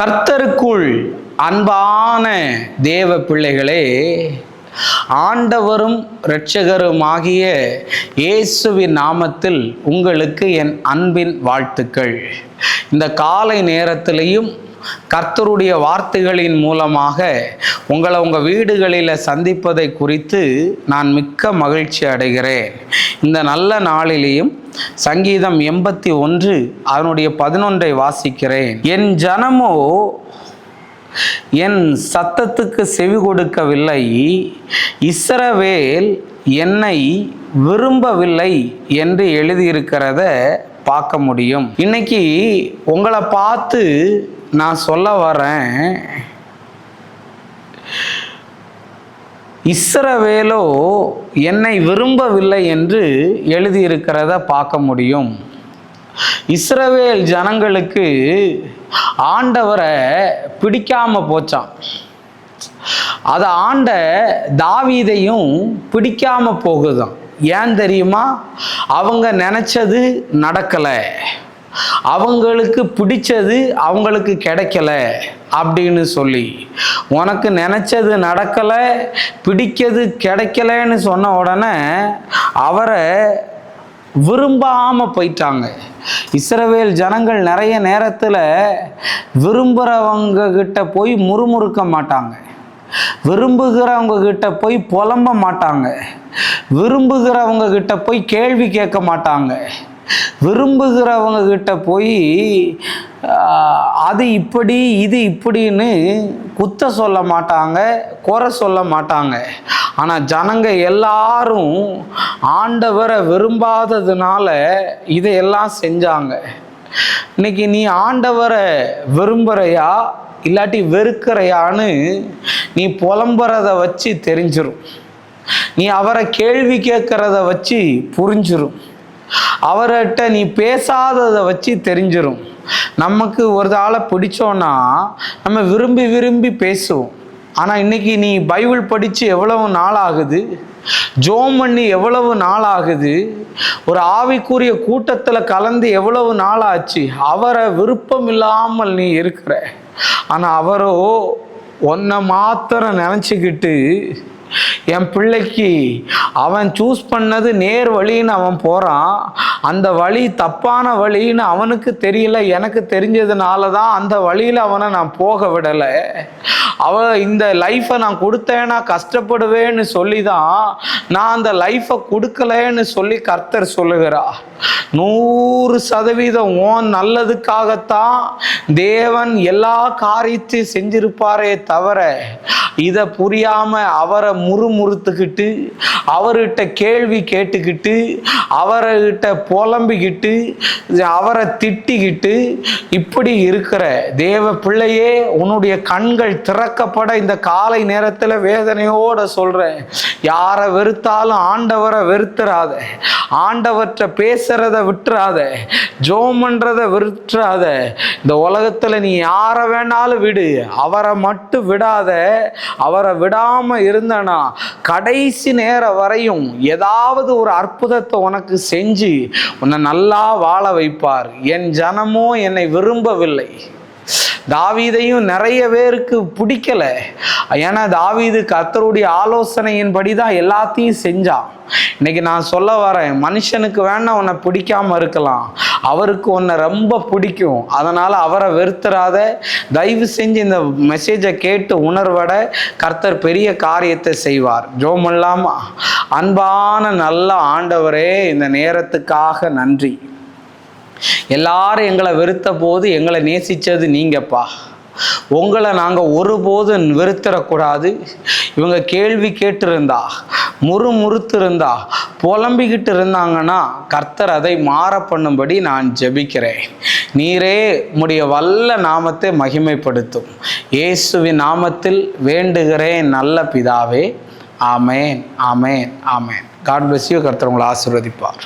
கர்த்தருக்குள் அன்பான தேவ பிள்ளைகளே, ஆண்டவரும் இரட்சகருமாகிய இயேசுவின் நாமத்தில் உங்களுக்கு என் அன்பின் வாழ்த்துக்கள். இந்த காலை நேரத்திலையும் கர்த்தருடைய வார்த்தைகளின் மூலமாக உங்கள் வீடுகளில் சந்திப்பதை குறித்து நான் மிக்க மகிழ்ச்சி அடைகிறேன். இந்த நல்ல நாளிலேயும் சங்கீதம் 81 அதனுடைய 11 வாசிக்கிறேன். என் ஜனமோ என் சத்தத்துக்கு செவி கொடுக்கவில்லை, இஸ்ரவேல் என்னை விரும்பவில்லை என்று எழுதியிருக்கிறத பார்க்க முடியும். இன்னைக்கு உங்களை பார்த்து நான் சொல்ல வரேன், இஸ்ரவேலோ என்னை விரும்பவில்லை என்று எழுதியிருக்கிறத பார்க்க முடியும். இஸ்ரவேல் ஜனங்களுக்கு ஆண்டவரை பிடிக்காம போச்சான். அதை ஆண்ட தாவீதையும் பிடிக்காம போகுதான். ஏன் தெரியுமா? அவங்க நினைச்சது நடக்கலை, அவங்களுக்கு பிடிச்சது அவங்களுக்கு கிடைக்கல அப்படின்னு சொல்லி, உனக்கு நினைச்சது நடக்கலை, பிடிக்கிறது கிடைக்கலன்னு சொன்ன உடனே அவரை விரும்பாம போயிட்டாங்க. இஸ்ரவேல் ஜனங்கள் நிறைய நேரத்தில் விரும்புகிறவங்க கிட்ட போய் முறுமுறுக்க மாட்டாங்க, விரும்புகிறவங்க கிட்ட போய் புலம்ப மாட்டாங்க, விரும்புகிறவங்க கிட்ட போய் கேள்வி கேட்க மாட்டாங்க, விரும்புகிறவங்க கிட்ட போய் அது இப்படி இது இப்படின்னு குத்த சொல்ல மாட்டாங்க, குறை சொல்ல மாட்டாங்க. ஆனால் ஜனங்க எல்லாரும் ஆண்டவரை விரும்பாததுனால இதையெல்லாம் செஞ்சாங்க. இன்னைக்கு நீ ஆண்டவரை விரும்புகிறையா இல்லாட்டி வெறுக்கிறையான்னு நீ புலம்புறத வச்சு தெரிஞ்சிரும். நீ அவரை கேள்வி கேட்கறத வச்சு புரிஞ்சிரும். அவர்கிட்ட நீ பேசாததை வச்சு தெரிஞ்சிரும். நமக்கு ஒரு ஆளை பிடிச்சோன்னா நம்ம விரும்பி விரும்பி பேசுவோம். ஆனால் இன்னைக்கு நீ பைபிள் படித்து எவ்வளவு நாள் ஆகுது, ஜோம் பண்ணி எவ்வளவு நாள் ஆகுது, ஒரு ஆவிக்குரிய கூட்டத்தில் கலந்து எவ்வளவு நாள் ஆச்சு, அவரை விருப்பம் இல்லாமல் நீ இருக்கிற. ஆனால் அவரோ ஒன்றை மாத்திரம் நினச்சிக்கிட்டு, என் பிள்ளைக்கு அவன் சூஸ் பண்ணது நேர் வழின்னு அவன் போகிறான், அந்த வழி தப்பான வழின்னு அவனுக்கு தெரியல, எனக்கு தெரிஞ்சதுனால தான் அந்த வழியில் அவனை நான் போக விடலை. இந்த லைஃப்பை நான் கொடுத்தேன்னா கஷ்டப்படுவேன்னு சொல்லி தான் நான் அந்த லைஃப்பை கொடுக்கலன்னு சொல்லி கர்த்தர் சொல்லுகிறா. 100% ஓன் நல்லதுக்காகத்தான் தேவன் எல்லா காரியத்தையும் செஞ்சிருப்பாரே தவிர, இதை புரியாம அவரை முறுமுறுத்துக்கிட்டு, அவர்கிட்ட கேள்வி கேட்டுக்கிட்டு, அவர்கிட்ட புலம்பிக்கிட்டு, அவரை திட்டிக்கிட்டு இப்படி இருக்கிற தேவ பிள்ளையே, உன்னுடைய கண்கள் திறக்கப்பட இந்த காலை நேரத்தில் வேதனையோட சொல்றேன். யாரை வெறுத்தாலும் ஆண்டவரை வெறுத்துறாத, ஆண்டவற்றை பேசுறத விட்டுறாத, ஜோம் பண்றத விட்டுறாத. இந்த உலகத்துல நீ யாரை வேணாலும் விடு, அவரை மட்டும் விடாத. அவரை விடாம இருந்தனா கடைசி நேரம் வரையும் ஏதாவது ஒரு அற்புதத்தை உனக்கு செஞ்சு உன்னை நல்லா வாழ வைப்பார். என் ஜனமோ என்னை விரும்பவில்லை. தாவீதையும் நிறைய பேருக்கு பிடிக்கல. ஏன்னா தாவீது கர்த்தருடைய ஆலோசனையின்படி தான் எல்லாத்தையும் செஞ்சான். இன்னைக்கு நான் சொல்ல வரேன், மனுஷனுக்கு வேணா உன்னை பிடிக்காம இருக்கலாம், அவருக்கு உன்னை ரொம்ப பிடிக்கும். அதனால அவரை வெறுத்துறாத. தயவு செஞ்சு இந்த மெசேஜை கேட்டு உணர்வட கர்த்தர் பெரிய காரியத்தை செய்வார். ஜோமெல்லாமா. அன்பான நல்ல ஆண்டவரே, இந்த நேரத்துக்காக நன்றி. எல்லாரும் எங்களை வெறுத்த போது எங்களை நேசித்தது நீங்கப்பா. உங்களை நாங்கள் ஒருபோதும் வெறுத்துறக்கூடாது. இவங்க கேள்வி கேட்டிருந்தா, முறுமுறுத்திருந்தா, புலம்பிக்கிட்டு இருந்தாங்கன்னா கர்த்தர் அதை மாற பண்ணும்படி நான் ஜெபிக்கிறேன். நீரே உம்முடைய வல்ல நாமத்தை மகிமைப்படுத்தும். இயேசுவின் நாமத்தில் வேண்டுகிறேன் நல்ல பிதாவே. ஆமேன், ஆமேன், ஆமேன். God bless you. கர்த்தர் உங்களை ஆசீர்வதிப்பார்.